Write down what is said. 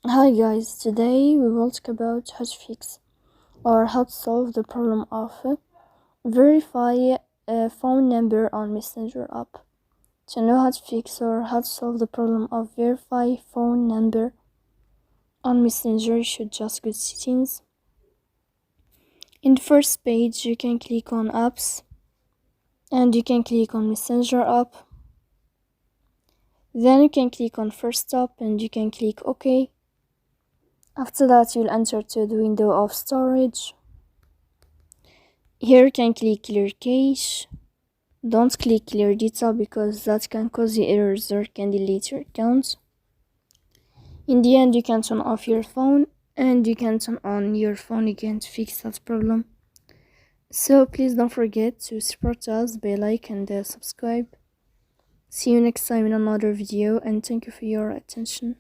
Hi guys, today we will talk about how to fix or how to solve the problem of verify a phone number on Messenger app. To know how to fix or how to solve the problem of verify phone number on Messenger, you should just go to settings. In the first page, you can click on apps and you can click on Messenger app. Then you can click on first stop and you can click OK. After that, you'll enter to the window of storage. Here you can click clear cache. Don't click clear data because that can cause you errors or can delete your account. In the end, you can turn off your phone and you can turn on your phone again to fix that problem. So please don't forget to support us by like and subscribe. See you next time in another video and thank you for your attention.